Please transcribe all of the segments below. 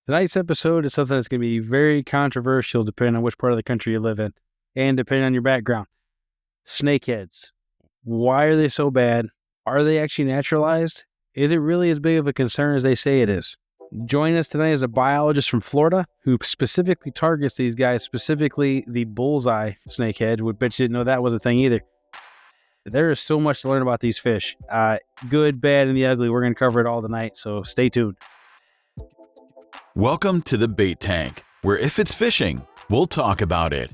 Tonight's episode is something that's going to be very controversial depending on which part of the country you live in and depending on your background. Snakeheads. Why are they so bad? Are they actually naturalized? Is it really as big of a concern as they say it is? Joining us tonight is a biologist from Florida who specifically targets these guys, specifically the bullseye snakehead. Would bet you didn't know that was a thing either. There is so much to learn about these fish. Good, bad, and the ugly. We're going to cover it all tonight, so stay tuned. Welcome to the Bait Tank, where if it's fishing, we'll talk about it.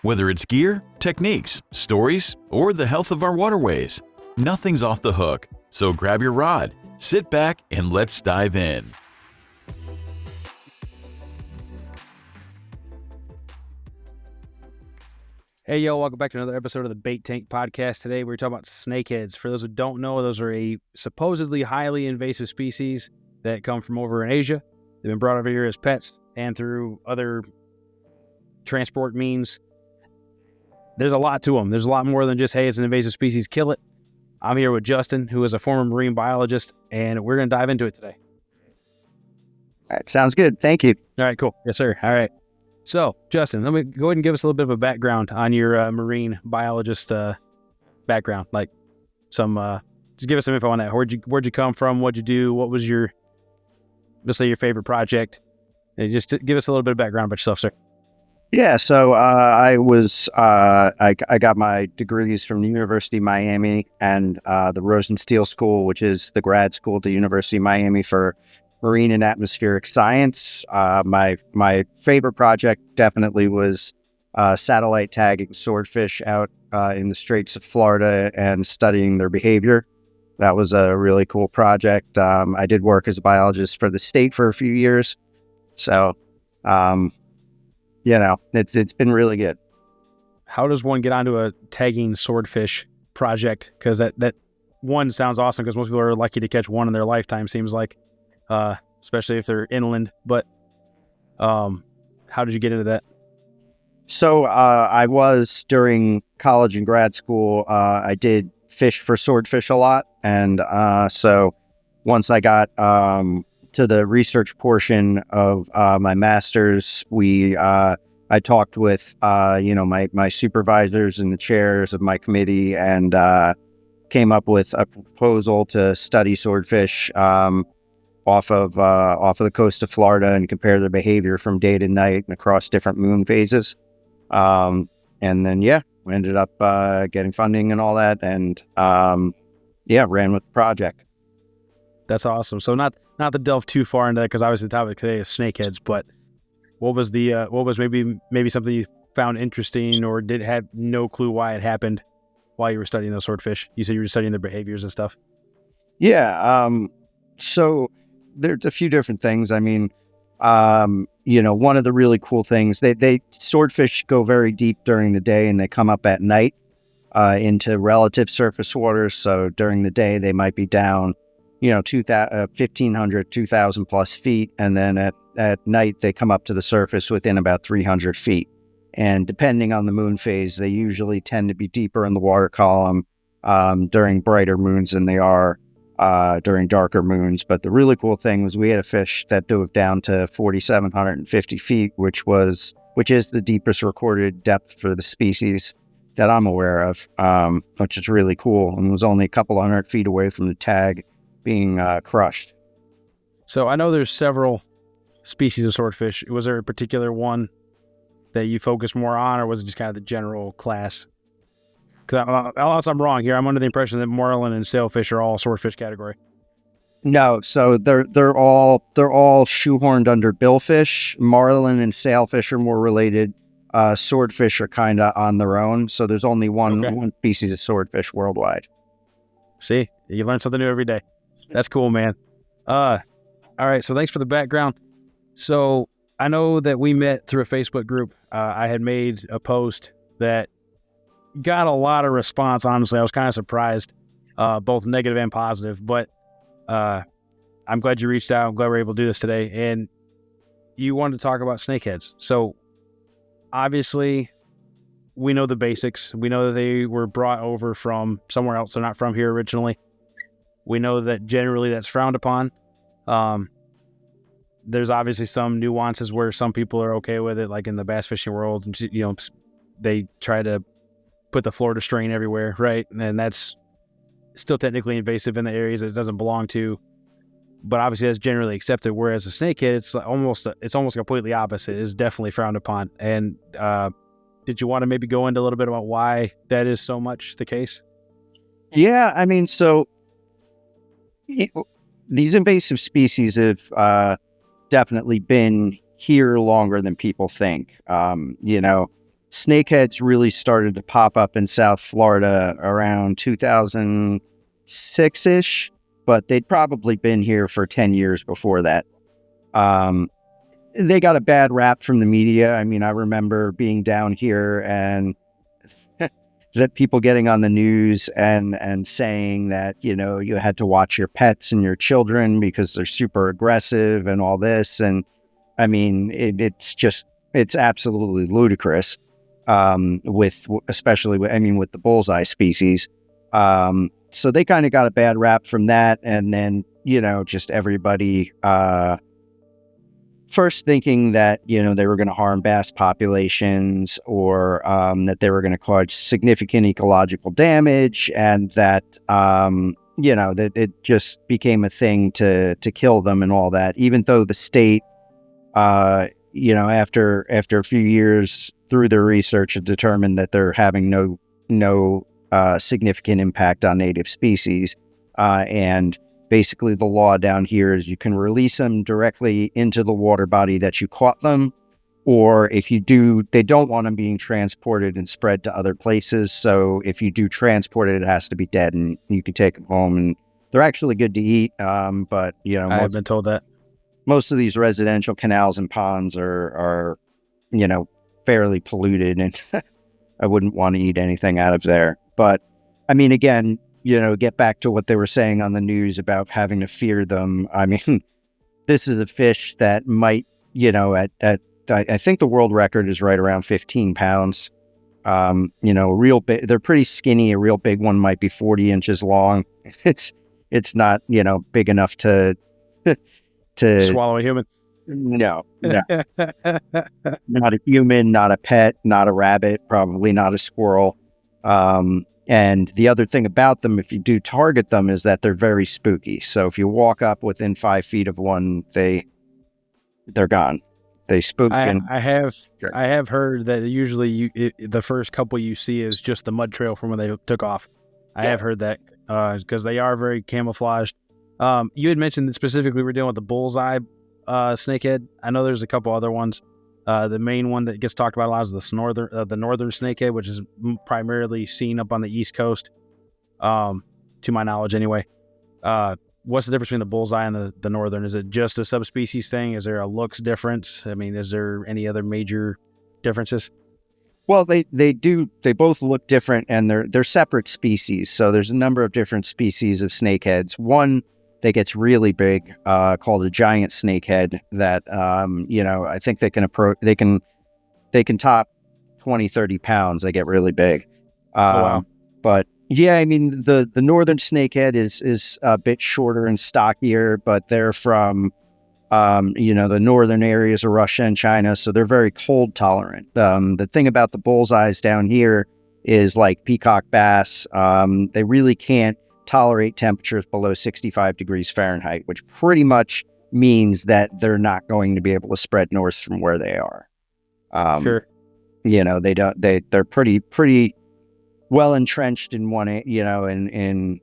Whether it's gear, techniques, stories, or the health of our waterways, nothing's off the hook. So grab your rod, sit back, and let's dive in. Hey, yo, welcome back to another episode of the Bait Tank podcast. Today, we're talking about snakeheads. For those who don't know, those are a supposedly highly invasive species that come from over in Asia. They've been brought over here as pets and through other transport means. There's a lot to them. There's a lot more than just, hey, it's an invasive species, kill it. I'm here with Justin, who is a former marine biologist, and we're going to dive into it today. All right, sounds good. Thank you. All right, cool. Yes, sir. All right. So, Justin, let me go ahead and give us a little bit of a background on your marine biologist background. Like just give us some info on that. Where'd you come from? What'd you do? What was your, let's say, your favorite project? And just give us a little bit of background about yourself, sir. Yeah, so I got my degrees from the University of Miami and the Rosenstiel School, which is the grad school at the University of Miami for marine and atmospheric science. My favorite project definitely was satellite tagging swordfish out in the Straits of Florida and studying their behavior. That was a really cool project. I did work as a biologist for the state for a few years, so it's been really good. How does one get onto a tagging swordfish project? Because that one sounds awesome, because most people are lucky to catch one in their lifetime, seems like, especially if they're inland. But how did you get into that? So I was, during college and grad school, I did fish for swordfish a lot. And so once I got to the research portion of my master's, I talked with my supervisors and the chairs of my committee, and came up with a proposal to study swordfish off of the coast of Florida and compare their behavior from day to night and across different moon phases. And then we ended up getting funding and all that, and ran with the project. That's awesome. So not to delve too far into that, because obviously the topic today is snakeheads, but what was maybe something you found interesting or did have no clue why it happened while you were studying those swordfish? You said you were studying their behaviors and stuff. Yeah. So there's a few different things. I mean, one of the really cool things, they swordfish go very deep during the day and they come up at night into relative surface waters. So during the day, they might be down 1,500, 2,000 plus feet. And then at night, they come up to the surface within about 300 feet. And depending on the moon phase, they usually tend to be deeper in the water column during brighter moons than they are during darker moons. But the really cool thing was we had a fish that dove down to 4,750 feet, which is the deepest recorded depth for the species that I'm aware of, which is really cool, and was only a couple 100 feet away from the tag being crushed. So I know there's several species of swordfish. Was there a particular one that you focus more on, or was it just kind of the general class? Because unless I'm wrong here, I'm under the impression that marlin and sailfish are all swordfish category. No, so they're all shoehorned under billfish. Marlin and sailfish are more related. Swordfish are kind of on their own. So there's only one species of swordfish worldwide. See, you learn something new every day. That's cool, man. All right, so thanks for the background. So I know that we met through a Facebook group. I had made a post that got a lot of response. Honestly, I was kind of surprised, both negative and positive, but I'm glad you reached out. I'm glad we're able to do this today. And you wanted to talk about snakeheads. So obviously we know the basics. We know that they were brought over from somewhere else. They're not from here originally. We know that generally that's frowned upon. there's obviously some nuances where some people are okay with it, like in the bass fishing world, they try to put the Florida strain everywhere, right? And that's still technically invasive in the areas it doesn't belong to, but obviously that's generally accepted. Whereas a snakehead, it's almost completely opposite. It's definitely frowned upon. And did you want to maybe go into a little bit about why that is so much the case? Yeah, I mean, so these invasive species have definitely been here longer than people think. Snakeheads really started to pop up in South Florida around 2006-ish, but they'd probably been here for 10 years before that. They got a bad rap from the media. I mean, I remember being down here and people getting on the news and saying that, you had to watch your pets and your children because they're super aggressive and all this. And I mean, it's absolutely ludicrous. Especially with the bullseye species. So they kind of got a bad rap from that. And then, just everybody, first thinking that, they were going to harm bass populations or, that they were going to cause significant ecological damage and that, that it just became a thing to kill them and all that, even though the state, after a few years through their research, had determined that they're having no significant impact on native species. And basically the law down here is you can release them directly into the water body that you caught them. Or if you do, they don't want them being transported and spread to other places. So if you do transport it, it has to be dead and you can take them home. And they're actually good to eat. But, I've been told that. Most of these residential canals and ponds are fairly polluted, and I wouldn't want to eat anything out of there. But I mean, again, get back to what they were saying on the news about having to fear them. I mean, this is a fish that might, I think the world record is right around 15 pounds. Real big, they're pretty skinny. A real big one might be 40 inches long. It's not, big enough to swallow a human. No. Not a human, not a pet, not a rabbit, probably not a squirrel. And the other thing about them, if you do target them, is that they're very spooky. So if you walk up within 5 feet of one, they're gone. They spook. I have heard that usually the first couple you see is just the mud trail from when they took off. I have heard that because they are very camouflaged. You had mentioned that specifically we're dealing with the bullseye snakehead. I know there's a couple other ones. The main one that gets talked about a lot is the northern snakehead, which is primarily seen up on the East Coast, to my knowledge anyway. What's the difference between the bullseye and the northern? Is it just a subspecies thing? Is there a looks difference? I mean, is there any other major differences? Well, they both look different, and they're separate species. So there's a number of different species of snakeheads. One that gets really big, called a giant snakehead, that I think they can top 20, 30 pounds. They get really big. Wow. But yeah, I mean, the northern snakehead is a bit shorter and stockier, but they're from the northern areas of Russia and China, so they're very cold tolerant. The thing about the bullseyes down here is, like peacock bass, they really can't tolerate temperatures below 65 degrees Fahrenheit, which pretty much means that they're not going to be able to spread north from where they are. Sure. They're pretty well entrenched in one, in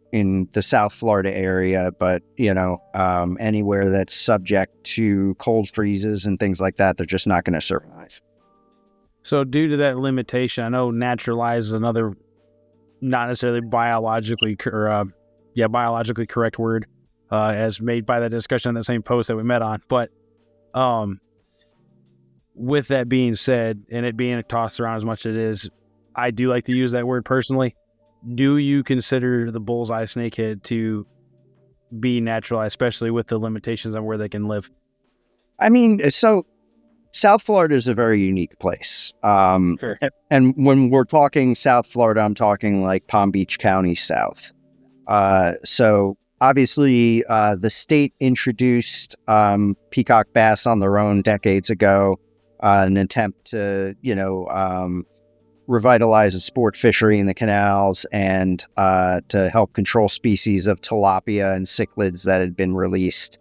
the South Florida area, but anywhere that's subject to cold freezes and things like that, they're just not going to survive. So due to that limitation, I know naturalized is another not necessarily biologically correct word, as made by that discussion on the same post that we met on. But with that being said, and it being tossed around as much as it is, I do like to use that word personally. Do you consider the bullseye snakehead to be naturalized, especially with the limitations on where they can live? I mean, so South Florida is a very unique place. Sure. And when we're talking South Florida, I'm talking like Palm Beach County south. So obviously, the state introduced peacock bass on their own decades ago, an attempt to, revitalize a sport fishery in the canals and to help control species of tilapia and cichlids that had been released.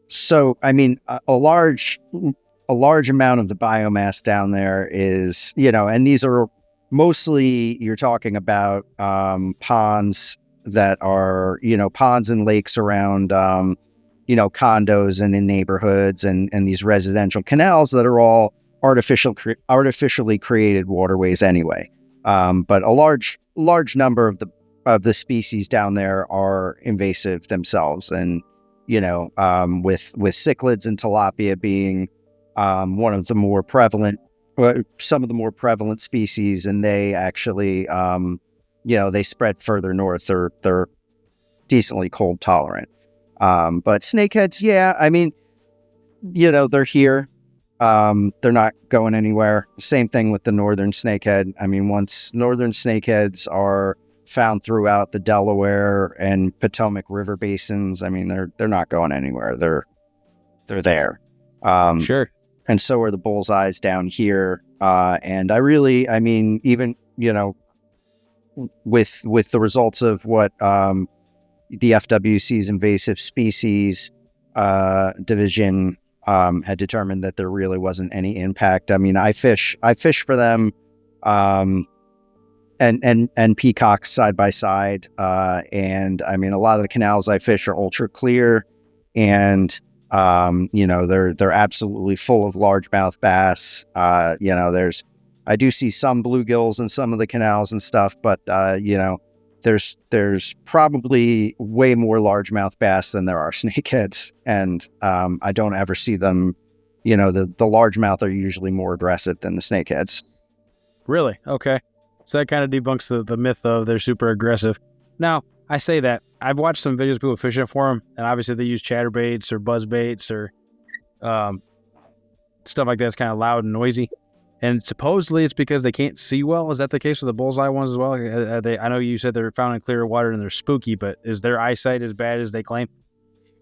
So, I mean, a large amount of the biomass down there is, and these are mostly, you're talking about ponds that are, ponds and lakes around, condos and in neighborhoods and these residential canals that are all artificially created waterways anyway. But a large number of the species down there are invasive themselves, and with cichlids and tilapia being one of the more prevalent, some of the more prevalent species, and they actually, they spread further north. They're decently cold tolerant. But snakeheads, yeah, I mean, they're here. They're not going anywhere. Same thing with the northern snakehead. I mean, once northern snakeheads are found throughout the Delaware and Potomac River basins, I mean, they're not going anywhere. They're there. Sure. And so are the bullseyes down here. And I mean, even, with the results of what the FWC's invasive species division had determined, that there really wasn't any impact. I mean, I fish for them, and peacocks side by side. And I mean, a lot of the canals I fish are ultra clear, and they're absolutely full of largemouth bass. I do see some bluegills in some of the canals and stuff, but there's probably way more largemouth bass than there are snakeheads, and I don't ever see them. The largemouth are usually more aggressive than the snakeheads. Really? Okay. So that kind of debunks the myth of they're super aggressive. Now, I say that. I've watched some videos of people fishing for them, and obviously they use chatterbaits or buzzbaits or stuff like that. It's kind of loud and noisy. And supposedly it's because they can't see well. Is that the case with the bullseye ones as well? I know you said they're found in clear water and they're spooky, but is their eyesight as bad as they claim?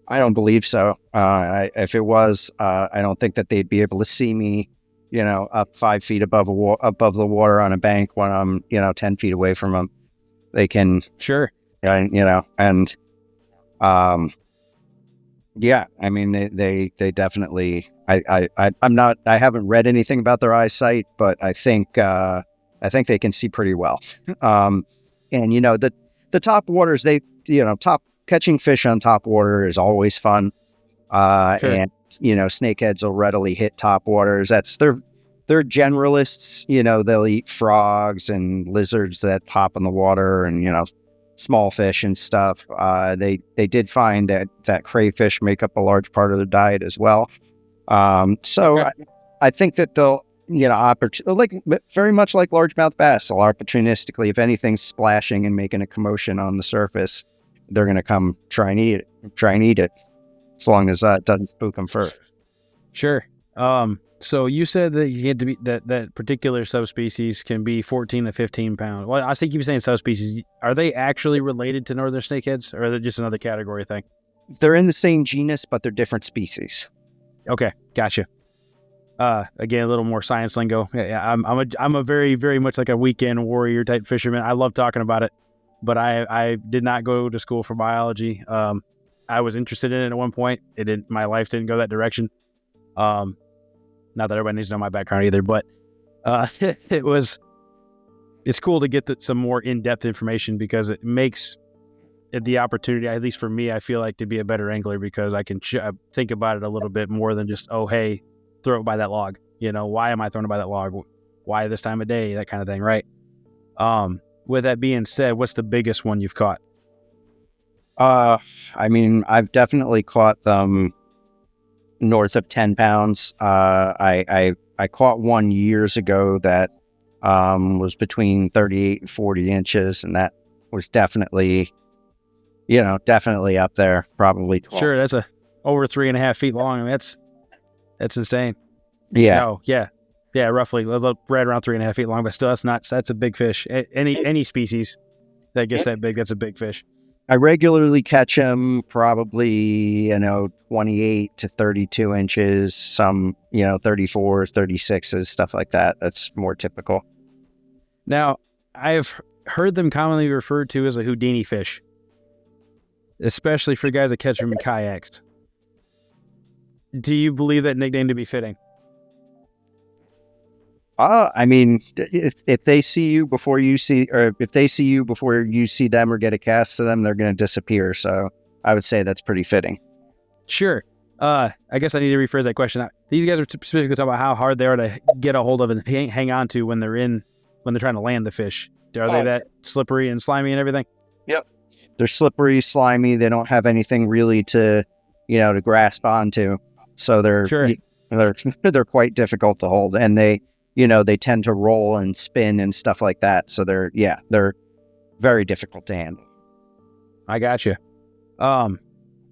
I don't believe so. If it was, I don't think that they'd be able to see me, up 5 feet above the water on a bank when I'm, 10 feet away from them. They can, sure, and yeah, I mean, they definitely. I haven't read anything about their eyesight, but I think they can see pretty well. And the top waters, top catching fish on top water is always fun. Sure. And snakeheads will readily hit top waters. They're generalists. They'll eat frogs and lizards that pop in the water, and small fish and stuff. They did find that crayfish make up a large part of their diet as well. So okay. I think that they'll, very much like largemouth bass, they'll opportunistically, if anything's splashing and making a commotion on the surface, they're going to come try and eat it, as long as it doesn't spook them first. Sure. So you said that you had to be that particular subspecies can be 14 to 15 pounds. Well, I think you were saying subspecies. Are they actually related to northern snakeheads, or are they just another category thing? They're in the same genus, but they're different species. Okay, gotcha. Again, a little more science lingo. Yeah, I'm a very, very much like a weekend warrior type fisherman. I love talking about it, but I did not go to school for biology. I was interested in it at one point. My life didn't go that direction. Not that everybody needs to know my background either, but it's cool to get some more in-depth information, because it makes the opportunity, at least for me, I feel like, to be a better angler, because I can think about it a little bit more than just, oh, hey, throw it by that log. Why am I throwing it by that log? Why this time of day? That kind of thing, right? With that being said, what's the biggest one you've caught? I mean, I've definitely caught them north of 10 pounds. I caught one years ago that was between 38 and 40 inches, and that was definitely up there, probably 12. Sure, that's over 3.5 feet long. I mean, that's insane. Yeah. No, yeah, roughly right around 3.5 feet long, but still, that's a big fish. Any species that gets that big, that's a big fish. I regularly catch them probably, 28 to 32 inches, some, 34, 36s, stuff like that. That's more typical. Now, I've heard them commonly referred to as a Houdini fish, especially for guys that catch them in kayaks. Do you believe that nickname to be fitting? I mean, if they see you before you see, or if they see you before you see them or get a cast to them, they're going to disappear. So I would say that's pretty fitting. Sure. I guess I need to rephrase that question. These guys are specifically talking about how hard they are to get a hold of and hang on to when they're trying to land the fish. Are they that slippery and slimy and everything? Yep. They're slippery, slimy. They don't have anything really to grasp onto. So they're quite difficult to hold, and they tend to roll and spin and stuff like that. So they're very difficult to handle. I gotcha. And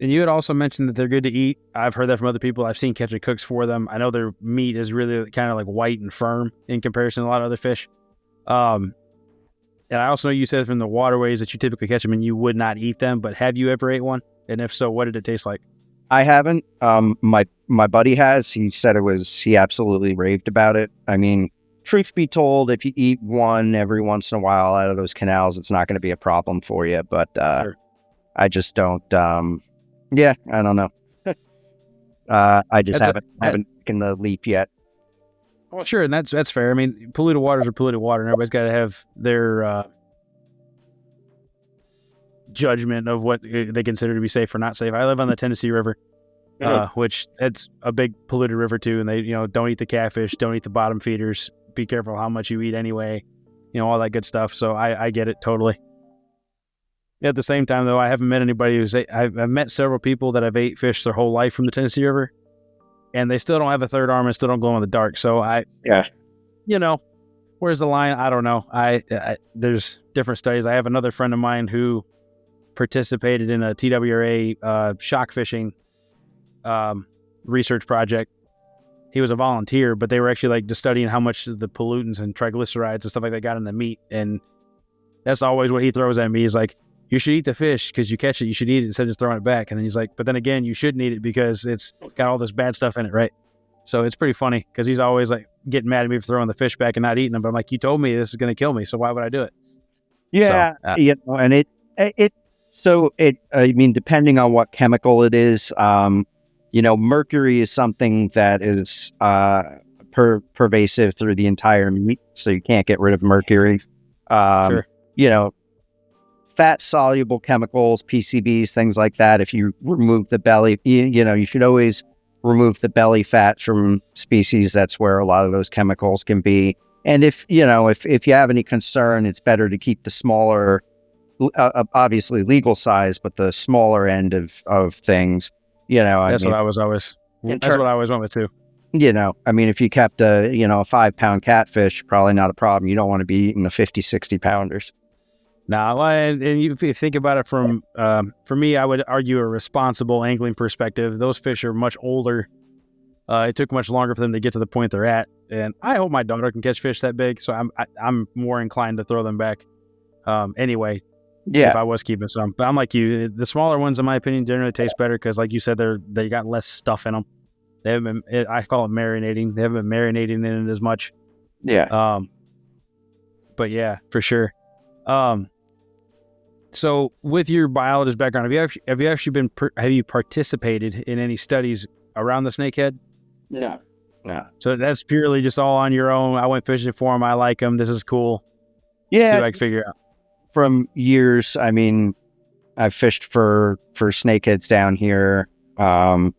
you had also mentioned that they're good to eat. I've heard that from other people. I've seen catch and cooks for them. I know their meat is really kind of like white and firm in comparison to a lot of other fish. And I also know you said from the waterways that you typically catch them and you would not eat them, but have you ever ate one? And if so, what did it taste like? I haven't. My buddy has. He said he absolutely raved about it. I mean, truth be told, if you eat one every once in a while out of those canals, it's not going to be a problem for you. But Sure. I just don't. I don't know. I just haven't taken the leap yet. Well, sure, and that's fair. I mean, polluted waters are polluted water, and everybody's got to have their judgment of what they consider to be safe or not safe. I live on the Tennessee River, which it's a big polluted river too, and they don't eat the catfish, don't eat the bottom feeders. Be careful how much you eat anyway, all that good stuff. So I get it totally. At the same time, though, I haven't met anybody I've met several people that have ate fish their whole life from the Tennessee River, and they still don't have a third arm and still don't glow in the dark. So where's the line? I don't know. There's different studies. I have another friend of mine who participated in a TWRA shock fishing research project. He was a volunteer, but they were actually just studying how much the pollutants and triglycerides and stuff like that got in the meat. And that's always what he throws at me. He's like, you should eat the fish because you catch it. You should eat it instead of just throwing it back. And then he's like, but then again, you shouldn't eat it because it's got all this bad stuff in it, right? So it's pretty funny because he's always getting mad at me for throwing the fish back and not eating them. But I'm like, you told me this is going to kill me, so why would I do it? Yeah, and I mean, depending on what chemical it is, mercury is something that is pervasive through the entire meat, so you can't get rid of mercury. Sure. Fat soluble chemicals, PCBs, things like that. If you remove the belly, you should always remove the belly fat from species. That's where a lot of those chemicals can be. And if you have any concern, it's better to keep the smaller, obviously legal size, but the smaller end of things. That's what I always went with too. I mean, if you kept a 5-pound catfish, probably not a problem. You don't want to be eating the 50, 60 pounders. No, and if you think about it from, for me, I would argue a responsible angling perspective. Those fish are much older. It took much longer for them to get to the point they're at, and I hope my daughter can catch fish that big. So I'm more inclined to throw them back. Anyway, if I was keeping some, but I'm like you. The smaller ones, in my opinion, generally taste better because, like you said, they got less stuff in them. They haven't been. I call it marinating. They haven't been marinating in it as much. Yeah. But yeah, for sure. So with your biologist background, have you participated in any studies around the snakehead? No. So that's purely just all on your own. I went fishing for them. I like them. This is cool. Yeah. See what I can figure out. From years, I mean, I've fished for snakeheads down here. The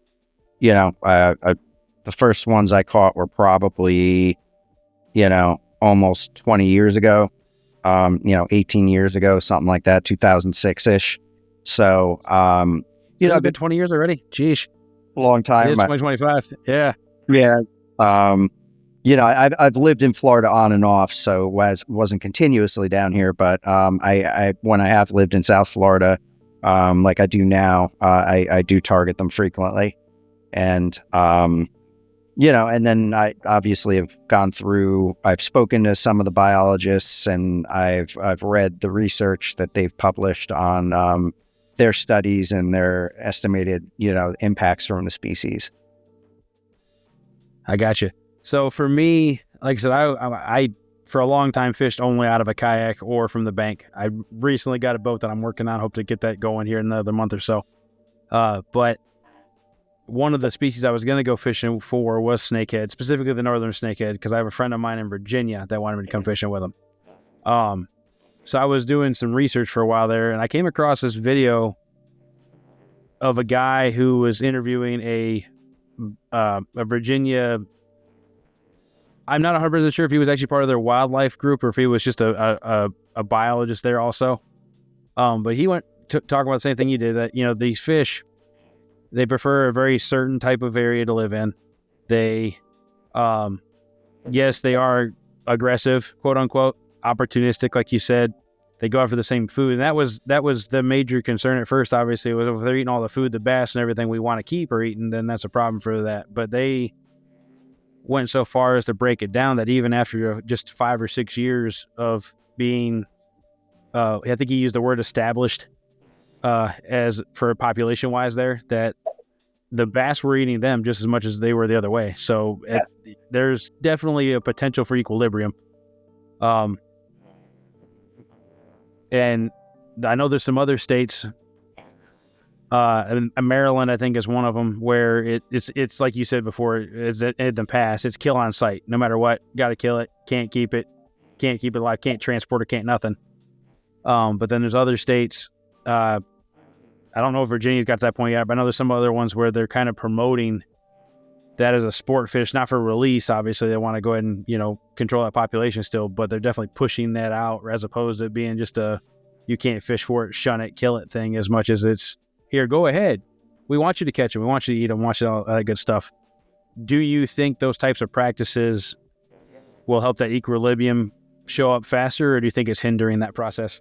first ones I caught were probably, almost 20 years ago. 18 years ago, something like that, 2006-ish. So, I've been 20 years already. Jeez. A long time. It is 2025. Yeah. Yeah. I've lived in Florida on and off, so wasn't continuously down here, but I when I have lived in South Florida, like I do now, I do target them frequently. And and then I obviously have I've spoken to some of the biologists, and I've read the research that they've published on, their studies and their estimated, impacts from the species. I got you. So for me, like I said, I for a long time fished only out of a kayak or from the bank. I recently got a boat that I'm working on. Hope to get that going here in another month or so. But one of the species I was going to go fishing for was snakehead, specifically the northern snakehead, because I have a friend of mine in Virginia that wanted me to come fishing with him. So I was doing some research for a while there, and I came across this video of a guy who was interviewing a Virginia. I'm not 100% sure if he was actually part of their wildlife group or if he was just a biologist there also. But he went to talk about the same thing you did, that, these fish, they prefer a very certain type of area to live in. They, yes, they are aggressive, quote unquote, opportunistic, like you said. They go after the same food. And that was the major concern at first, obviously, was if they're eating all the food, the bass and everything we want to keep are eating, then that's a problem for that. But they went so far as to break it down that even after just 5 or 6 years of being, I think he used the word established, as for population wise there, that the bass were eating them just as much as they were the other way. So there's definitely a potential for equilibrium. And I know there's some other states, and Maryland, I think, is one of them, where it's like you said before, it's in the past, it's kill on sight. No matter what, got to kill it, can't keep it alive, can't transport it, can't nothing. But then there's other states, I don't know if Virginia's got to that point yet, but I know there's some other ones where they're kind of promoting that as a sport fish, not for release. Obviously, they want to go ahead and, control that population still, but they're definitely pushing that out as opposed to it being just you can't fish for it, shun it, kill it thing, as much as it's, here, go ahead. We want you to catch them. We want you to eat them. We want you to all that good stuff. Do you think those types of practices will help that equilibrium show up faster, or do you think it's hindering that process?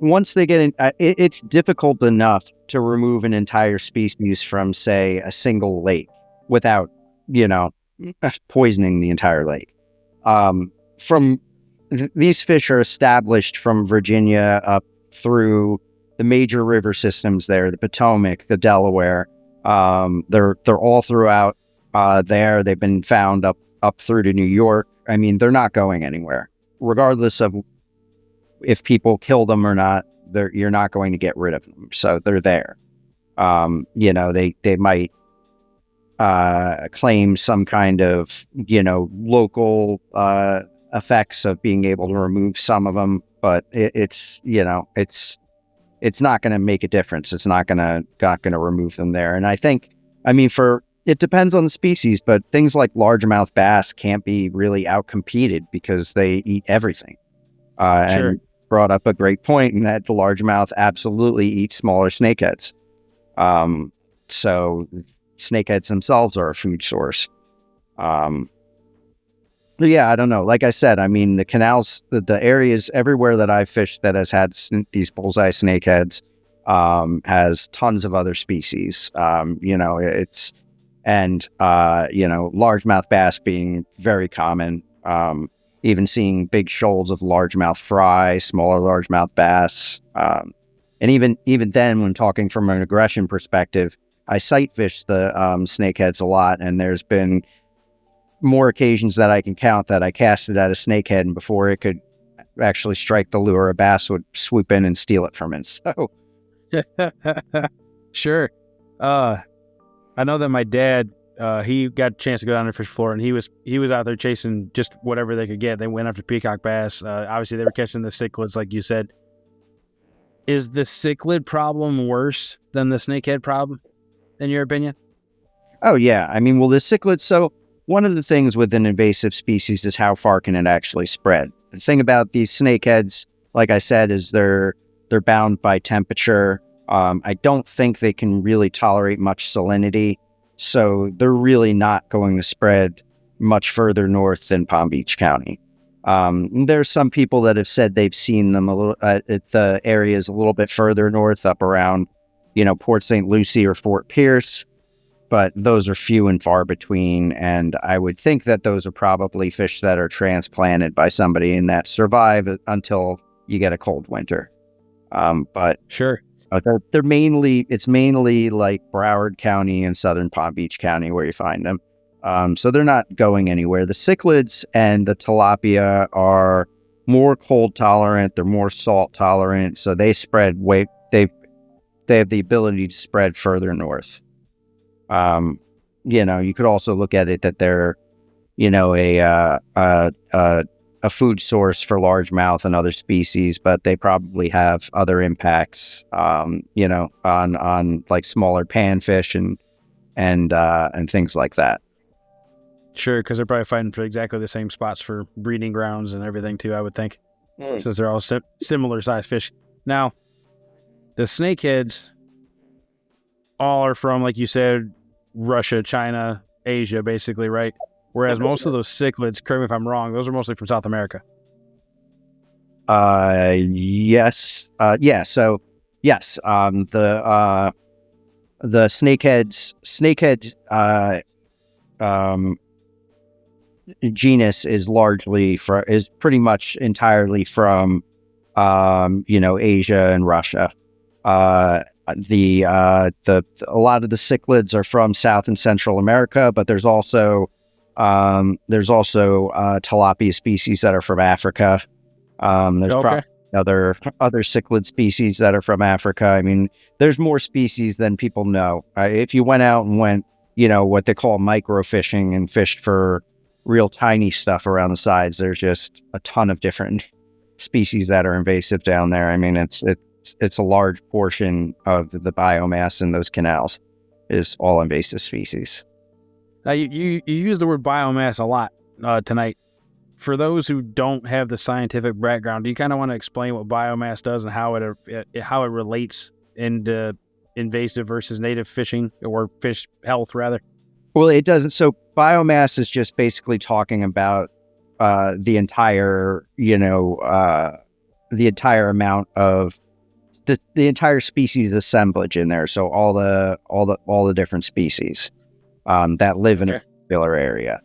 Once they get in, it's difficult enough to remove an entire species from, say, a single lake without, poisoning the entire lake. These fish are established from Virginia up through the major river systems there, the Potomac, the Delaware. They're all throughout there. They've been found up through to New York. They're not going anywhere, regardless of if people kill them or not. You're not going to get rid of them, so they're there. They might claim some kind of local effects of being able to remove some of them, but it's not going to make a difference. It's not going to remove them there. And I think, it depends on the species, but things like largemouth bass can't be really outcompeted because they eat everything. Sure. And brought up a great point in that the largemouth absolutely eat smaller snakeheads. So snakeheads themselves are a food source. But yeah, I don't know. Like I said, the canals, the areas everywhere that I've fished that has had these bullseye snakeheads, has tons of other species. Largemouth bass being very common. Even seeing big shoals of largemouth fry, smaller largemouth bass. And even then, when talking from an aggression perspective, I sight fish the snakeheads a lot, and there's been more occasions that I can count that I casted at a snakehead, and before it could actually strike the lure, a bass would swoop in and steal it from it. So, sure. I know that my dad, he got a chance to go down to fish floor, and he was out there chasing just whatever they could get. They went after peacock bass. Obviously, they were catching the cichlids, like you said. Is the cichlid problem worse than the snakehead problem, in your opinion? Oh yeah, the cichlid. So one of the things with an invasive species is how far can it actually spread. The thing about these snakeheads, like I said, is they're bound by temperature. I don't think they can really tolerate much salinity. So they're really not going to spread much further north than Palm Beach County. There's some people that have said they've seen them a little at the areas a little bit further north, up around, Port St. Lucie or Fort Pierce, but those are few and far between. And I would think that those are probably fish that are transplanted by somebody and that survive until you get a cold winter. But Sure. it's mainly like Broward County and Southern Palm Beach County where you find them. So they're not going anywhere. The cichlids and the tilapia are more cold tolerant. They're more salt tolerant. So they spread they have the ability to spread further north. You could also look at it that they're, a food source for largemouth and other species, but they probably have other impacts, on like smaller panfish and things like that. Sure, because they're probably fighting for exactly the same spots for breeding grounds and everything too, I would think, since they're all similar size fish. Now, the snakeheads all are from, like you said, Russia, China, Asia, basically, right? Whereas most of those cichlids, correct me if I'm wrong, those are mostly from South America. Yes. Yeah. So yes. The snakehead genus is pretty much entirely from Asia and Russia. A lot of the cichlids are from South and Central America, but there's also tilapia species that are from Africa. There's probably other cichlid species that are from Africa. I mean, there's more species than people know. If you went out and went, what they call microfishing and fished for real tiny stuff around the sides, there's just a ton of different species that are invasive down there. I mean, it's a large portion of the biomass in those canals is all invasive species. Now, you use the word biomass a lot tonight. For those who don't have the scientific background, do you kind of want to explain what biomass does and how it relates into invasive versus native fishing, or fish health, rather? Well, it doesn't. So biomass is just basically talking about the entire amount of the entire species assemblage in there. So all the different species that live in a particular area.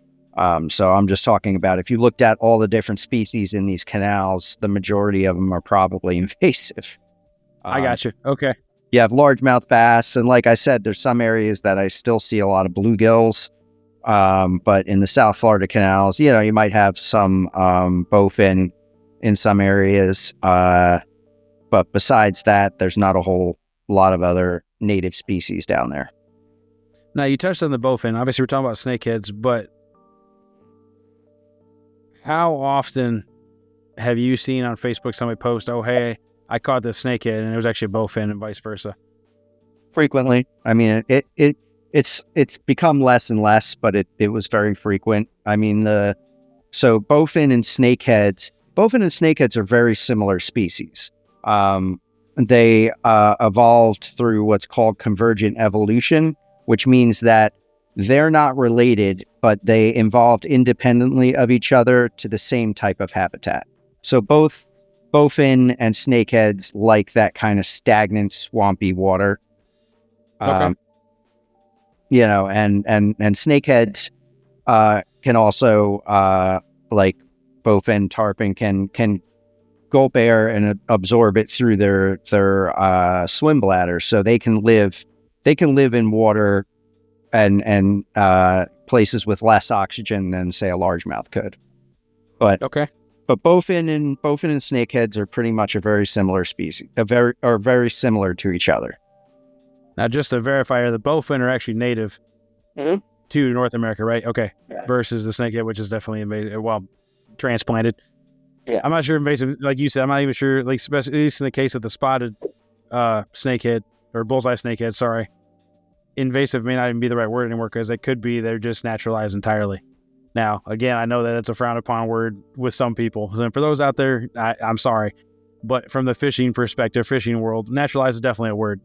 So I'm just talking about, if you looked at all the different species in these canals, the majority of them are probably invasive. I got you. Okay. You have largemouth bass, and like I said, there's some areas that I still see a lot of bluegills. But in the South Florida canals, you might have some bowfin in some areas. But besides that, there's not a whole lot of other native species down there. Now, you touched on the bowfin. Obviously, we're talking about snakeheads, but how often have you seen on Facebook somebody post, "Oh, hey, I caught this snakehead," and it was actually a bowfin, and vice versa? Frequently. I mean, it's become less and less, but it was very frequent. I mean, so bowfin and snakeheads are very similar species. They evolved through what's called convergent evolution, which means that they're not related, but they evolved independently of each other to the same type of habitat. So both bowfin and snakeheads like that kind of stagnant, swampy water. Okay. And snakeheads can also, like bowfin, tarpon, can gulp air and absorb it through their swim bladder, so they can live in water and places with less oxygen than, say, a largemouth could. But bowfin and snakeheads are pretty much a very similar species, very similar to each other. Now, just to verify, the bowfin are actually native to North America, right? Okay. Yeah. Versus the snakehead, which is definitely invasive, transplanted. Yeah. I'm not sure invasive, like you said. I'm not even sure, like, at least in the case of the spotted snakehead, or bullseye snakehead, sorry. Invasive may not even be the right word anymore, because it could be they're just naturalized entirely. Now, again, I know that it's a frowned upon word with some people. And for those out there, I'm sorry. But from the fishing perspective, fishing world, naturalized is definitely a word.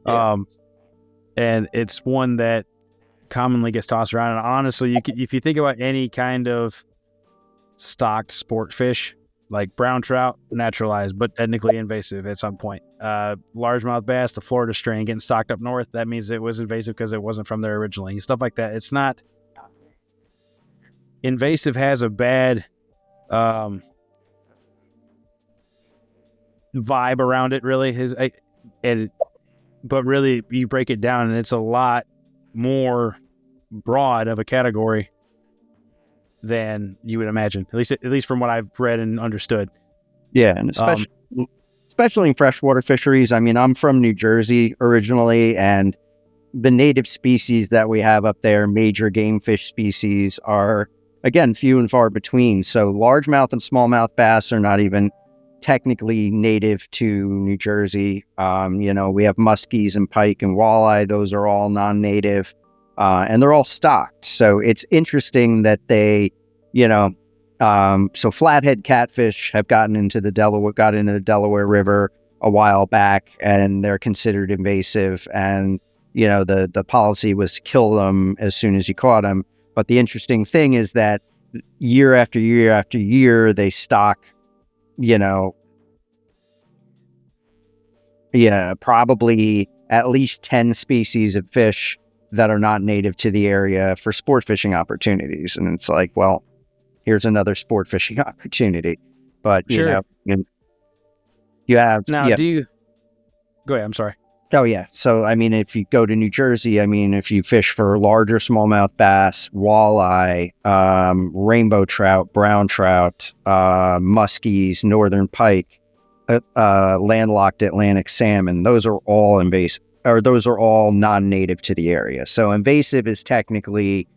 Yeah. And it's one that commonly gets tossed around. And honestly, if you think about any kind of stocked sport fish, like brown trout, naturalized, but technically invasive at some point. Largemouth bass, the Florida strain, getting stocked up north, that means it was invasive because it wasn't from there originally. Stuff like that. It's not... Invasive has a bad... vibe around it, really. But really, you break it down, and it's a lot more broad of a category than you would imagine. At least from what I've read and understood. Yeah, and especially in freshwater fisheries. I mean, I'm from New Jersey originally, and the native species that we have up there, major game fish species, are, again, few and far between. So largemouth and smallmouth bass are not even technically native to New Jersey. We have muskies and pike and walleye. Those are all non-native, and they're all stocked. So it's interesting that they, so flathead catfish have got into the Delaware River a while back, and they're considered invasive. And the policy was to kill them as soon as you caught them. But the interesting thing is that year after year after year, they stock, probably at least 10 species of fish that are not native to the area for sport fishing opportunities. And it's like, well, here's another sport fishing opportunity. But, Sure. You have... Now, do you... Go ahead, I'm sorry. Oh, yeah. So, I mean, if you go to New Jersey, I mean, if you fish for larger smallmouth bass, walleye, rainbow trout, brown trout, muskies, northern pike, landlocked Atlantic salmon, those are all invasive, or those are all non-native to the area. So invasive is technically,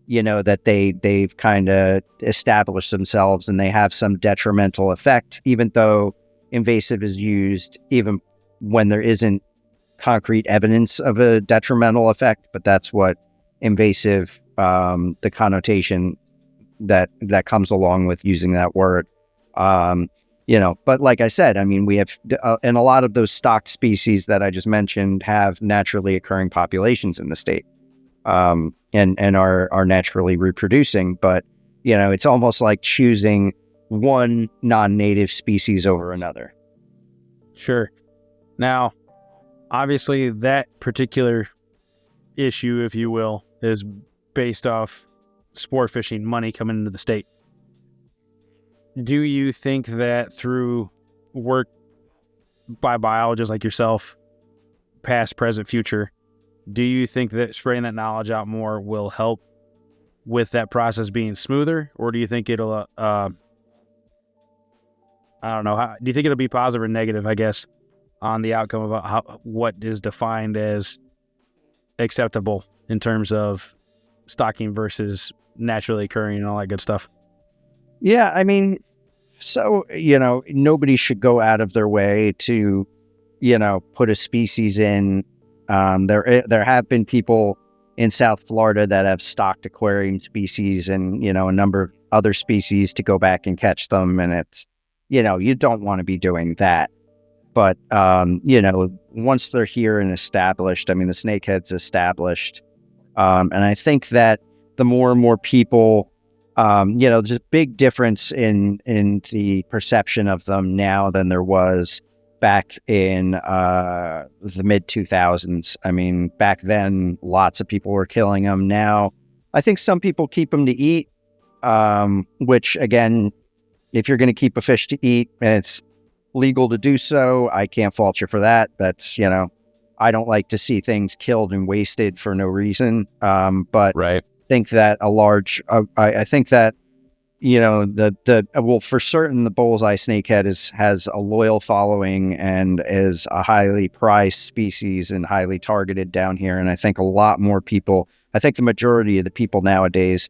that they've kind of established themselves and they have some detrimental effect, even though invasive is used even when there isn't concrete evidence of a detrimental effect. But that's what invasive, the connotation that comes along with using that word. But like I said, I mean, we have, and a lot of those stocked species that I just mentioned have naturally occurring populations in the state, and are naturally reproducing. But, it's almost like choosing one non-native species over another. Sure. Now, obviously, that particular issue, if you will, is based off sport fishing money coming into the state. Do you think that through work by biologists like yourself, past, present, future, do you think that spreading that knowledge out more will help with that process being smoother? Or do you think it'll, I don't know, do you think it'll be positive or negative, I guess, on the outcome of what is defined as acceptable in terms of stocking versus naturally occurring and all that good stuff? Yeah, I mean, so, nobody should go out of their way to, put a species in. There have been people in South Florida that have stocked aquarium species and, a number of other species to go back and catch them. And it's, you don't want to be doing that. But, once they're here and established, I mean, the snakehead's established. And I think that the more and more people, there's a big difference in the perception of them now than there was back in the mid 2000s. I mean, back then, lots of people were killing them. Now, I think some people keep them to eat, which, again, if you're going to keep a fish to eat and it's legal to do so, I can't fault you for that. That's, I don't like to see things killed and wasted for no reason. But Right. think that I think that, well, for certain, the bullseye snakehead has a loyal following and is a highly prized species and highly targeted down here. And I think the majority of the people nowadays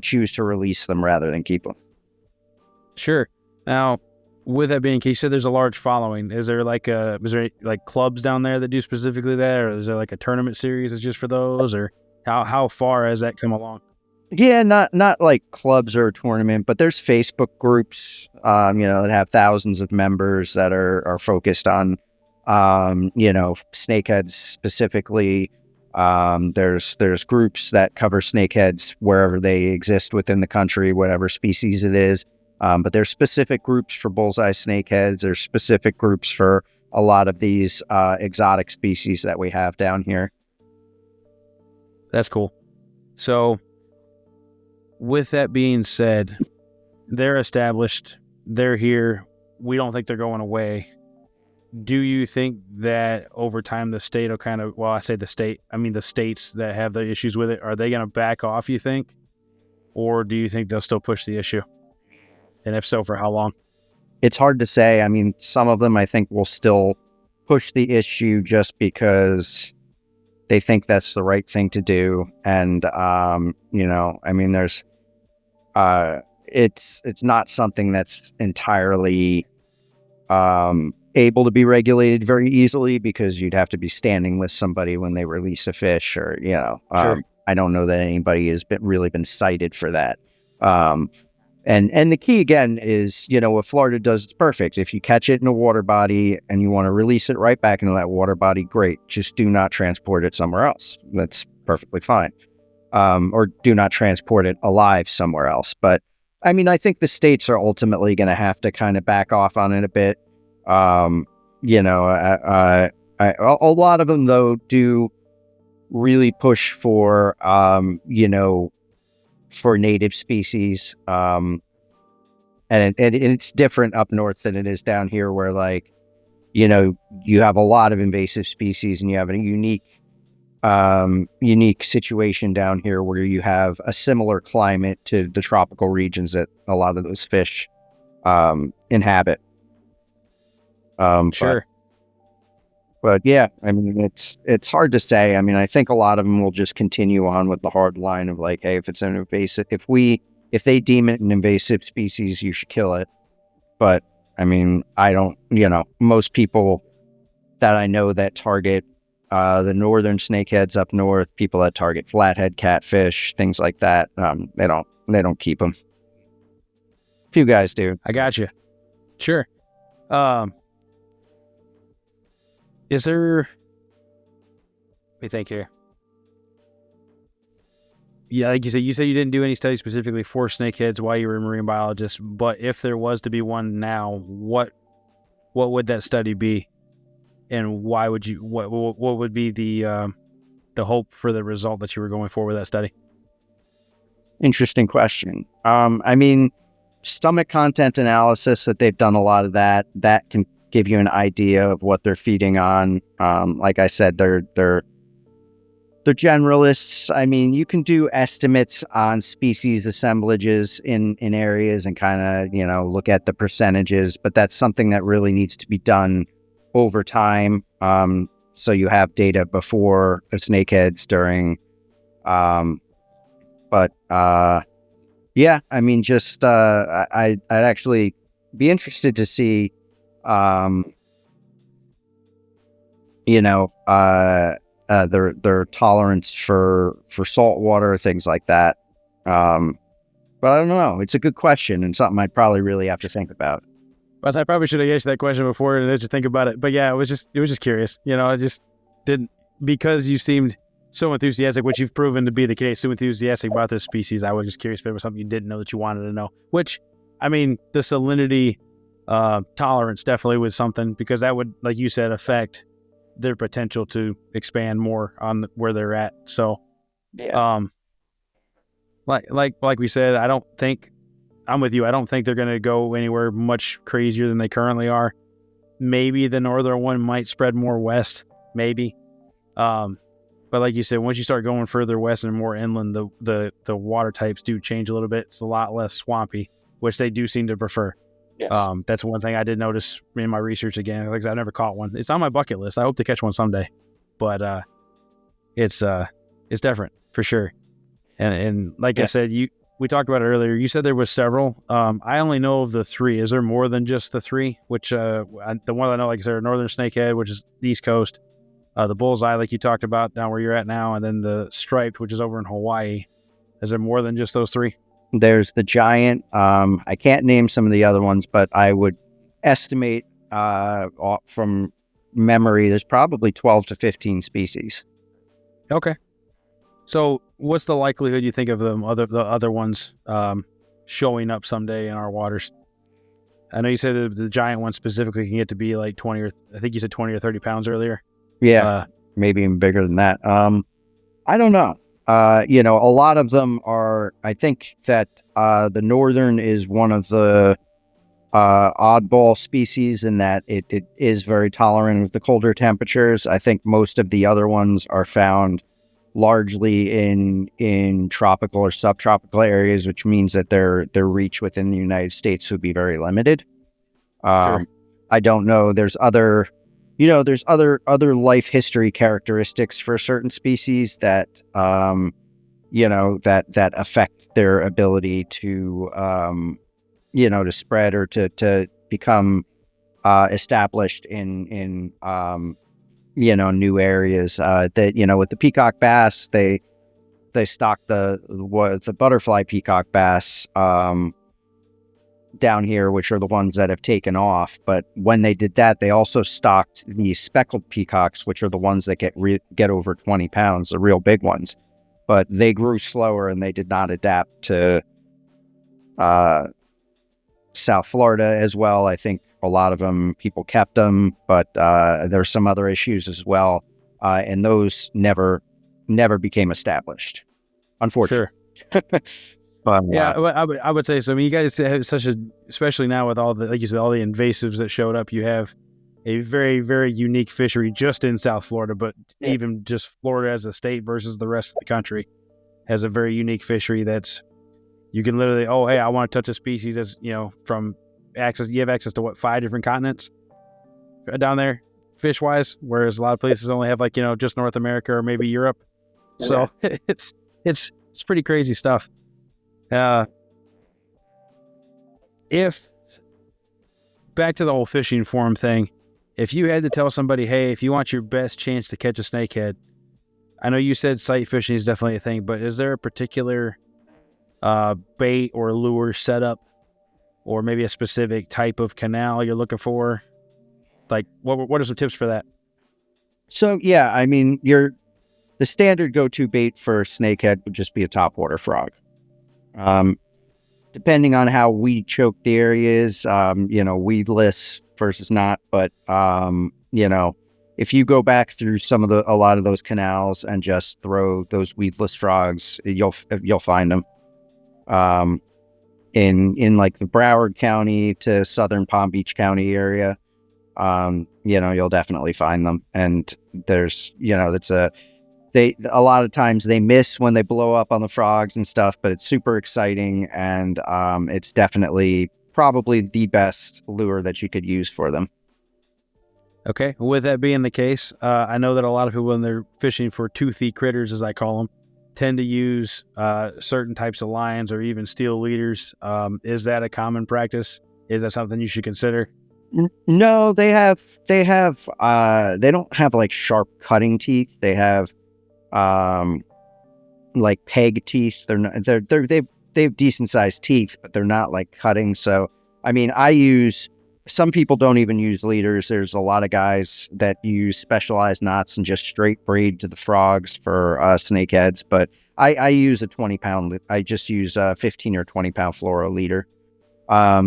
choose to release them rather than keep them. Sure. Now, with that being the case, you said there's a large following. Is there like clubs down there that do specifically that, or is there like a tournament series that's just for those, or how far has that come along? Yeah, not like clubs or a tournament, but there's Facebook groups, that have thousands of members that are focused on, snakeheads specifically. There's groups that cover snakeheads wherever they exist within the country, whatever species it is. But there's specific groups for bullseye snakeheads. There's specific groups for a lot of these exotic species that we have down here. That's cool. So, with that being said, they're established. They're here. We don't think they're going away. do you think that over time the state will kind of, well, I say the state, I mean the states that have the issues with it, are they going to back off, you think? Or do you think they'll still push the issue? And if so, for how long? It's hard to say. I mean, some of them I think will still push the issue just because they think that's the right thing to do. And, you know, I mean, there's, it's not something that's entirely able to be regulated very easily, because you'd have to be standing with somebody when they release a fish, or, you know, Sure. I don't know that anybody has really been cited for that. And the key again is, you know, what Florida does, it's perfect. If you catch it in a water body and you want to release it right back into that water body, great. Just do not transport it somewhere else. That's perfectly fine. Or do not transport it alive somewhere else. But I mean, I think the states are ultimately going to have to kind of back off on it a bit. You know, a lot of them though do really push for, you know, for native species. And it's different up north than it is down here, where, like, you know, you have a lot of invasive species and you have a unique situation down here where you have a similar climate to the tropical regions that a lot of those fish inhabit. Sure. But yeah, I mean, it's hard to say. I mean, I think a lot of them will just continue on with the hard line of, like, hey, if it's an invasive, if they deem it an invasive species, you should kill it. But I mean, I don't, you know, most people that I know that target the northern snakeheads up north, people that target flathead catfish, things like that, they don't keep them. Few guys do. I got you. Sure. Is there, let me think here. Yeah, like you said you didn't do any studies specifically for snakeheads while you were a marine biologist, but if there was to be one now, what would that study be? And why would you, what would be the hope for the result that you were going for with that study? Interesting question. I mean, stomach content analysis, that they've done a lot of that can give you an idea of what they're feeding on. Like I said, they're generalists. I mean, you can do estimates on species assemblages in areas and kind of, you know, look at the percentages, but that's something that really needs to be done over time. So you have data before the snakeheads, during, but yeah, I mean, just I'd actually be interested to see, you know, their tolerance for salt water, things like that. But I don't know. It's a good question and something I'd probably really have to think about. Well, I probably should have asked that question before and just think about it. But yeah, it was just curious. You know, I just didn't, because you seemed so enthusiastic, which you've proven to be the case, so enthusiastic about this species. I was just curious if there was something you didn't know that you wanted to know. Which, I mean, the salinity tolerance definitely was something, because that would, like you said, affect their potential to expand more on where they're at. So, Yeah. like we said, I don't think, I'm with you. I don't think they're going to go anywhere much crazier than they currently are. Maybe the northern one might spread more west, maybe. But like you said, once you start going further west and more inland, the water types do change a little bit. It's a lot less swampy, which they do seem to prefer. Yes. That's one thing I did notice in my research again. Like, I've never caught one. It's on my bucket list. I hope to catch one someday. But it's different for sure. And like I said, we talked about it earlier. You said there was several. I only know of the three. Is there more than just the three? Which the one I know, like, is there a northern snakehead, which is the East Coast, the bullseye, like you talked about down where you're at now, and then the striped, which is over in Hawaii. Is there more than just those three? There's the giant. I can't name some of the other ones, but I would estimate from memory, there's probably 12 to 15 species. Okay. So what's the likelihood, you think, of the other ones showing up someday in our waters? I know you said the giant one specifically can get to be like 20 or, I think you said 20 or 30 pounds earlier. Yeah, maybe even bigger than that. I don't know. You know, a lot of them are, I think that the northern is one of the oddball species in that it is very tolerant of the colder temperatures. I think most of the other ones are found largely in tropical or subtropical areas, which means that their reach within the United States would be very limited. Sure. I don't know. There's other life history characteristics for certain species that that affect their ability to to spread or to become established in new areas. That with the peacock bass, they stocked the butterfly peacock bass down here, which are the ones that have taken off. But when they did that, they also stocked the speckled peacocks, which are the ones that get over 20 pounds, the real big ones. But they grew slower and they did not adapt to South Florida as well. I think a lot of them, people kept them, but there's some other issues as well. And those never became established, unfortunately. Sure. But, Yeah, I would say so. I mean, you guys have especially now with all the, like you said, all the invasives that showed up, you have a very, very unique fishery just in South Florida, but even just Florida as a state versus the rest of the country has a very unique fishery that's, you can literally, oh, hey, I want to touch a species that's, from access, you have access to 5 different continents down there fish wise, whereas a lot of places only have just North America or maybe Europe. So it's pretty crazy stuff. If back to the whole fishing forum thing, if you had to tell somebody, hey, if you want your best chance to catch a snakehead, I know you said sight fishing is definitely a thing, but is there a particular bait or lure setup, or maybe a specific type of canal you're looking for? Like, what are some tips for that? So yeah, I mean, the standard go-to bait for snakehead would just be a topwater frog. Depending on how weed choked the area is, weedless versus not. But, if you go back through a lot of those canals and just throw those weedless frogs, you'll find them. In like the Broward County to southern Palm Beach County area, you'll definitely find them. And there's, a lot of times they miss when they blow up on the frogs and stuff, but it's super exciting. And it's definitely probably the best lure that you could use for them. Okay. With that being the case, I know that a lot of people, when they're fishing for toothy critters, as I call them, tend to use certain types of lines or even steel leaders. Is that a common practice? Is that something you should consider? No, they don't have like sharp cutting teeth. They have like peg teeth. They have decent sized teeth, but they're not like cutting. So, I mean, some people don't even use leaders. There's a lot of guys that use specialized knots and just straight braid to the frogs for snakeheads. But I use a 20-pound. I just use a 15 or 20-pound fluoro leader.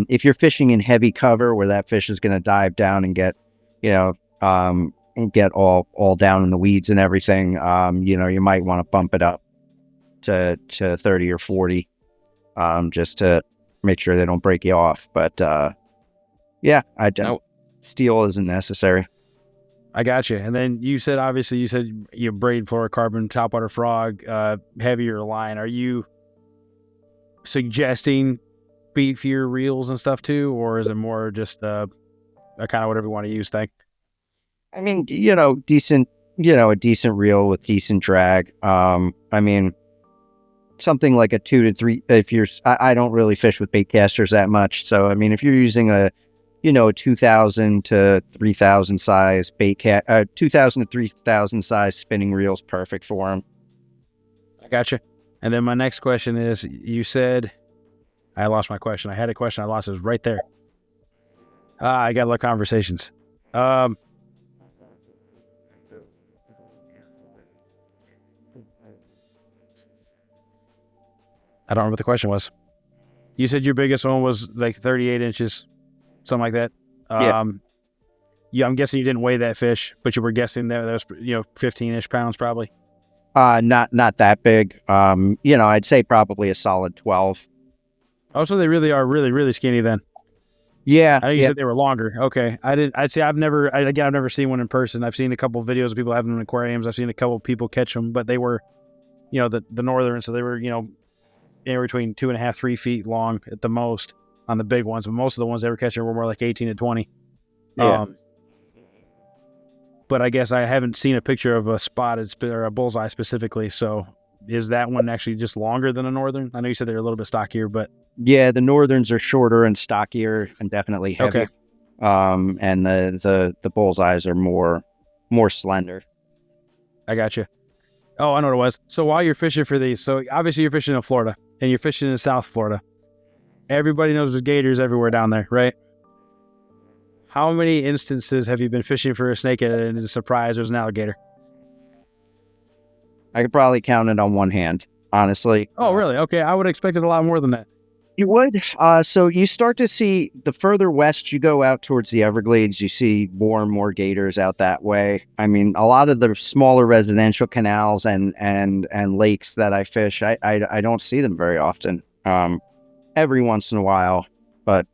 If you're fishing in heavy cover where that fish is going to dive down and get all down in the weeds and everything, you might want to bump it up to 30 or 40, just to make sure they don't break you off. But yeah, I don't. Steel isn't necessary. I got you. And then you said you braid fluorocarbon, topwater frog, heavier line. Are you suggesting beefier reels and stuff too, or is it more just a kind of whatever you want to use thing? I mean, decent, a decent reel with decent drag. I mean, something like a 2 to 3. I don't really fish with bait casters that much, so I mean, if you're using a 2,000 to 3,000 size 2,000 to 3,000 size spinning reel's perfect for them. I gotcha. And then my next question is, you said, I lost my question. I had a question. I lost it. It was right there. I got a lot of conversations. I don't remember what the question was. You said your biggest one was like 38 inches, something like that. Yeah, I'm guessing you didn't weigh that fish, but you were guessing that was 15-ish pounds probably. Not that big. I'd say probably a solid 12. Oh, so they really are really, really skinny then. Yeah, I know you yeah. said they were longer. Okay, I didn't. I'd say I've never seen one in person. I've seen a couple of videos of people having them in aquariums. I've seen a couple of people catch them, but they were, the northern, so they were, anywhere between 2.5, 3 feet long at the most on the big ones. But most of the ones they were catching were more like 18 to 20. Yeah. But I guess I haven't seen a picture of a spotted or a bullseye specifically. So is that one actually just longer than a northern? I know you said they're a little bit stockier, but Yeah, the northerns are shorter and stockier and definitely heavier. okay, And the bullseyes are more slender. I got you. Oh, I know what it was. So while you're fishing for these, so obviously you're fishing in Florida and you're fishing in South Florida. Everybody knows there's gators everywhere down there, right? How many instances have you been fishing for a snakehead and it's a surprise there's an alligator? I could probably count it on one hand, honestly. Oh, really? Okay, I would have expected a lot more than that. You would. So you start to see the further west you go out towards the Everglades, you see more and more gators out that way. I mean, a lot of the smaller residential canals and lakes that I fish, I don't see them very often. Every once in a while, but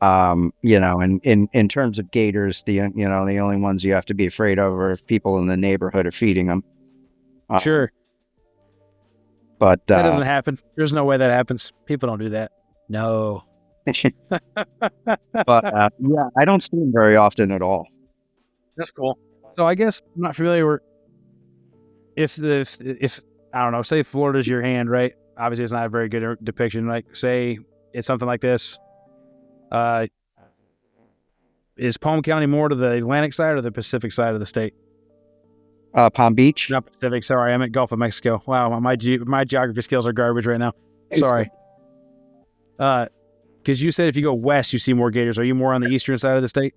in terms of gators, the only ones you have to be afraid of are if people in the neighborhood are feeding them. Sure. But That doesn't happen. There's no way that happens. People don't do that. No. but yeah, I don't see them very often at all. That's cool. So I guess I'm not familiar with if I don't know, say Florida's your hand, right? Obviously it's not a very good depiction. Like say it's something like this. Is Palm County more to the Atlantic side or the Pacific side of the state? Palm Beach. Not Pacific, sorry. I'm at Gulf of Mexico. Wow, my geography skills are garbage right now. Sorry. Because you said if you go west, you see more gators. Are you more on the eastern side of the state?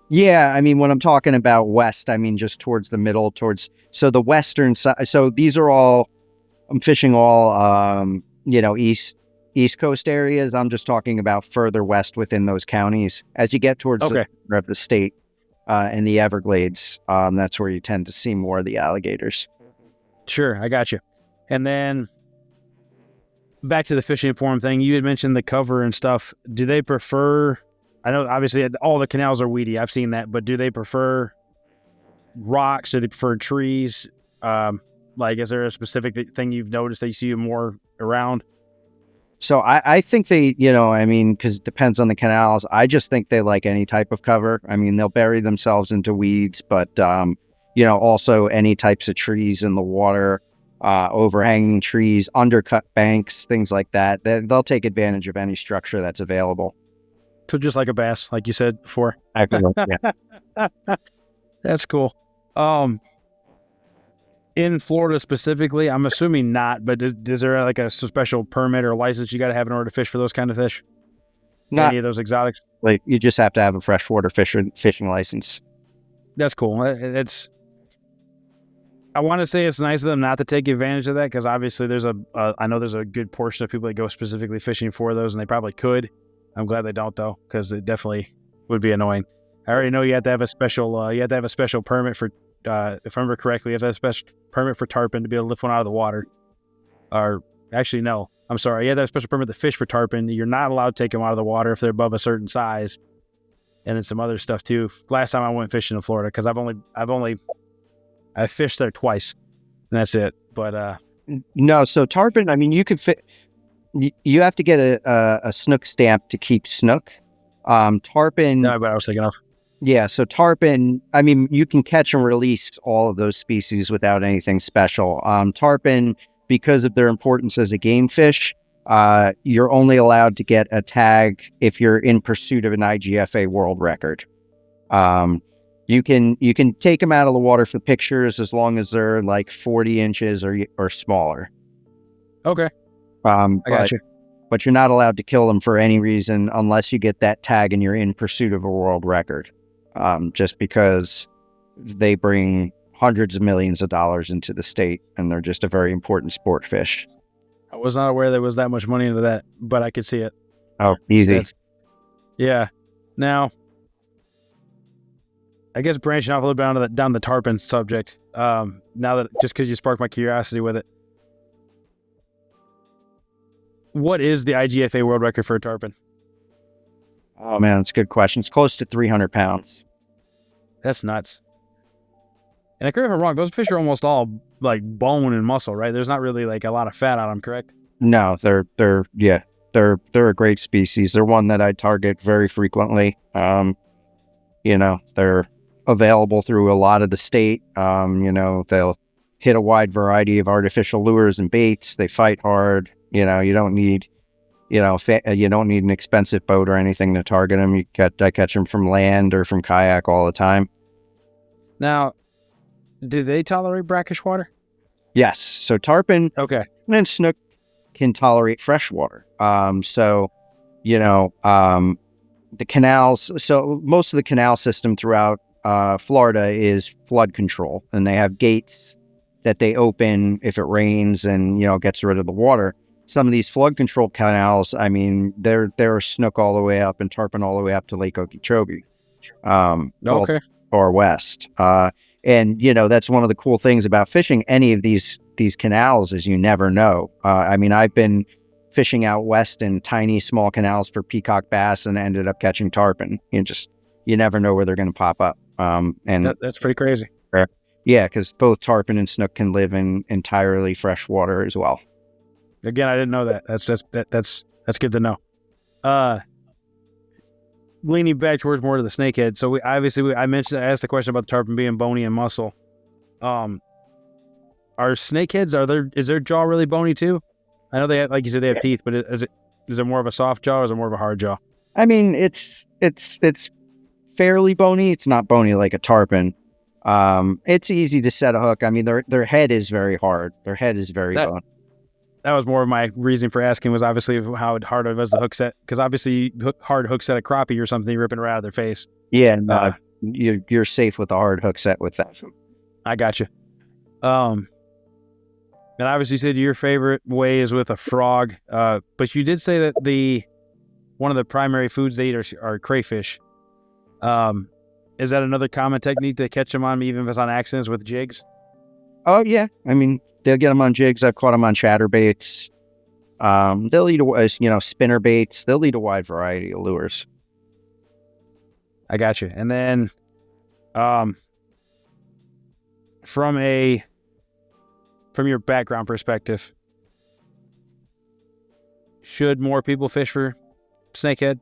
Yeah, I mean, when I'm talking about west, I mean just towards the middle, so the western side. So these are all, I'm fishing all, east coast areas. I'm just talking about further west within those counties. As you get towards the center of the state, in the Everglades, that's where you tend to see more of the alligators. Sure, I got you. And then back to the fishing forum thing, you had mentioned the cover and stuff. Do they prefer, I know obviously all the canals are weedy, I've seen that, but do they prefer rocks? Do they prefer trees? Is there a specific thing you've noticed that you see more around? So I think they, because it depends on the canals. I just think they like any type of cover. I mean, they'll bury themselves into weeds, but, also any types of trees in the water, overhanging trees, undercut banks, things like that. They'll take advantage of any structure that's available. So just like a bass, like you said before. Yeah. That's cool. In Florida specifically, I'm assuming not, but is there like a special permit or license you got to have in order to fish for those kind of fish? Not any of those exotics? like you just have to have a freshwater fishing license. That's cool. I want to say it's nice of them not to take advantage of that because obviously I know there's a good portion of people that go specifically fishing for those, and they probably could. I'm glad they don't though, because it definitely would be annoying. I already know you have to have a special permit for. If I remember correctly, you have to have a special permit for tarpon to be able to lift one out of the water. Or actually, no, I'm sorry. You have to have a special permit to fish for tarpon. You're not allowed to take them out of the water if they're above a certain size. And then some other stuff too. Last time I went fishing in Florida, because I fished there twice, and that's it. But no, so tarpon. I mean, you could fit. You have to get a snook stamp to keep snook. Tarpon. no, but I was thinking of. Yeah, so tarpon, I mean, you can catch and release all of those species without anything special. Tarpon, because of their importance as a game fish, you're only allowed to get a tag if you're in pursuit of an IGFA world record. You can take them out of the water for pictures as long as they're like 40 inches or smaller. Okay, I got you. But you're not allowed to kill them for any reason unless you get that tag and you're in pursuit of a world record. Just because they bring hundreds of millions of dollars into the state and they're just a very important sport fish. I was not aware there was that much money into that, but I could see it. Oh, easy. Yeah. Now, I guess branching off a little bit down the tarpon subject, now that just because you sparked my curiosity with it, what is the IGFA world record for a tarpon? Oh man, that's a good question. It's close to 300 pounds. That's nuts. And correct me if I'm wrong, those fish are almost all like bone and muscle, right? There's not really like a lot of fat on them, correct? No, they're a great species. They're one that I target very frequently. They're available through a lot of the state. They'll hit a wide variety of artificial lures and baits. They fight hard. You don't need, you don't need an expensive boat or anything to target them. I catch them from land or from kayak all the time. Now, do they tolerate brackish water? Yes. So tarpon Okay. and snook can tolerate fresh water. The canals. So most of the canal system throughout Florida is flood control, and they have gates that they open if it rains and gets rid of the water. Some of these flood control canals, I mean, there are snook all the way up and tarpon all the way up to Lake Okeechobee, Okay. or west. And that's one of the cool things about fishing any of these canals is you never know. I've been fishing out west in tiny small canals for peacock bass and ended up catching tarpon. You never know where they're going to pop up. That's pretty crazy. Yeah, because both tarpon and snook can live in entirely fresh water as well. Again, I didn't know that. That's good to know. Leaning back towards more to the snakehead. So I asked the question about the tarpon being bony and muscle. Are snakeheads, is their jaw really bony too? I know they have, like you said, they have teeth, but is it more of a soft jaw or is it more of a hard jaw? I mean, it's fairly bony. It's not bony like a tarpon. It's easy to set a hook. I mean, their head is very hard. Their head is very bony. That was more of my reason for asking, was obviously how hard it was the hook set. Because obviously, hard hook set a crappie or something, you're ripping right out of their face. Yeah, no, you're safe with a hard hook set with that. I got you. And obviously you said your favorite way is with a frog, but you did say that one of the primary foods they eat are crayfish. Is that another common technique to catch them on, even if it's on accidents, with jigs? Oh yeah, I mean they'll get them on jigs. I've caught them on chatterbaits. They'll eat spinner baits. They'll eat a wide variety of lures. I got you. And then, from your background perspective, should more people fish for snakehead?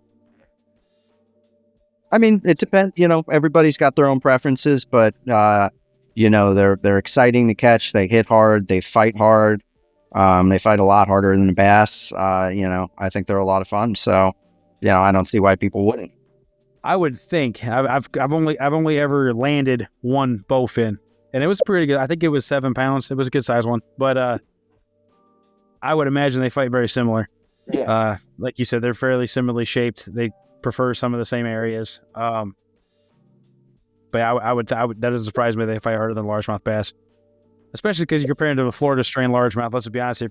I mean, it depends. Everybody's got their own preferences, but they're exciting to catch. They hit hard. They fight hard. They fight a lot harder than the bass. I think they're a lot of fun. So, I don't see why people wouldn't. I would think I've only ever landed one bowfin, and it was pretty good. I think it was 7 pounds. It was a good size one, but I would imagine they fight very similar. Yeah. Like you said, they're fairly similarly shaped. They prefer some of the same areas. But I would that doesn't surprise me they fight harder than largemouth bass, especially because you're comparing to a Florida strain largemouth. Let's be honest, I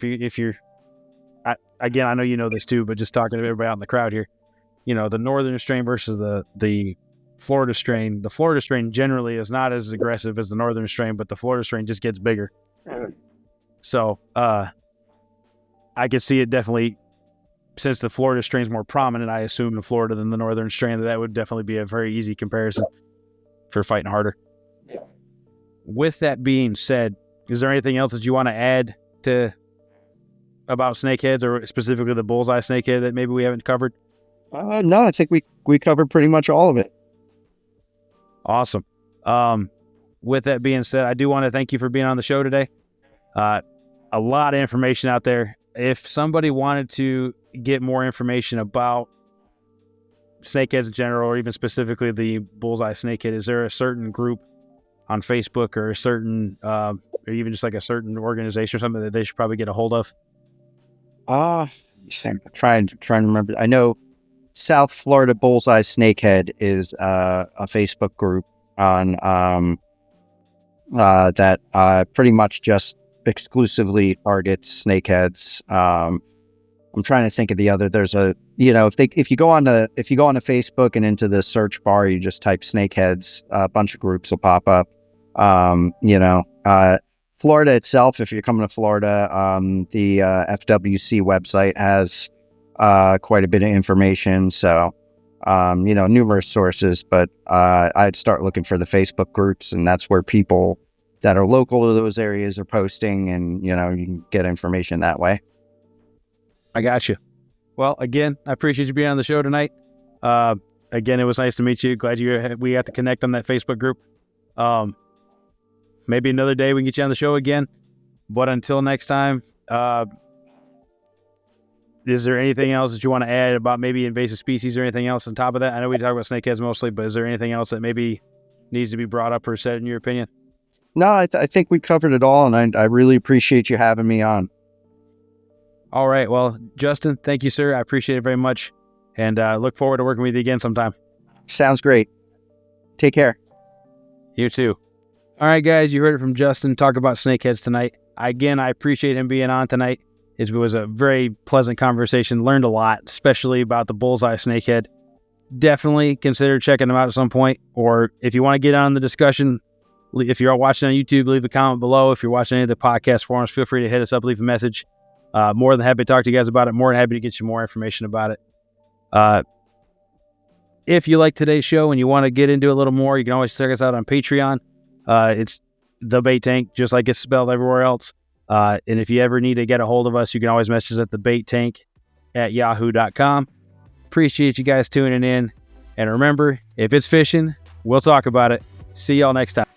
know you know this too, but just talking to everybody out in the crowd here, the northern strain versus the Florida strain. The Florida strain generally is not as aggressive as the northern strain, but the Florida strain just gets bigger. So I could see it definitely. Since the Florida strain is more prominent, I assume in Florida than the northern strain, that would definitely be a very easy comparison for fighting harder. Yeah. With that being said, is there anything else that you want to add about snakeheads, or specifically the bullseye snakehead, that maybe we haven't covered? No, I think we covered pretty much all of it. Awesome. With that being said, I do want to thank you for being on the show today. A lot of information out there. If somebody wanted to get more information about snakeheads in general, or even specifically the bullseye snakehead, is there a certain group on Facebook or a certain, or even just like a certain organization or something that they should probably get a hold of? Trying to remember. I know South Florida Bullseye Snakehead is a Facebook group on that pretty much just exclusively targets snakeheads. I'm trying to think of the other. There's if you go on to Facebook and into the search bar, you just type snakeheads, a bunch of groups will pop up. Florida itself, if you're coming to Florida, the FWC website has quite a bit of information. So numerous sources, but I'd start looking for the Facebook groups, and that's where people that are local to those areas are posting, and, you can get information that way. I got you. Well, again, I appreciate you being on the show tonight. Again, it was nice to meet you. Glad we got to connect on that Facebook group. Maybe another day we can get you on the show again. But until next time, is there anything else that you want to add about maybe invasive species or anything else on top of that? I know we talk about snakeheads mostly, but is there anything else that maybe needs to be brought up or said in your opinion? No, I think we covered it all, and I really appreciate you having me on. All right. Well, Justin, thank you, sir. I appreciate it very much, and look forward to working with you again sometime. Sounds great. Take care. You too. All right, guys, you heard it from Justin talk about snakeheads tonight. Again, I appreciate him being on tonight. It was a very pleasant conversation. Learned a lot, especially about the bullseye snakehead. Definitely consider checking them out at some point. Or if you want to get on the discussion, if you're watching on YouTube, leave a comment below. If you're watching any of the podcast forums, feel free to hit us up, leave a message. More than happy to talk to you guys about it. More than happy to get you more information about it. If you like today's show and you want to get into it a little more, you can always check us out on Patreon. It's The Bait Tank, just like it's spelled everywhere else. And if you ever need to get a hold of us, you can always message us at thebaittank@yahoo.com. Appreciate you guys tuning in. And remember, if it's fishing, we'll talk about it. See y'all next time.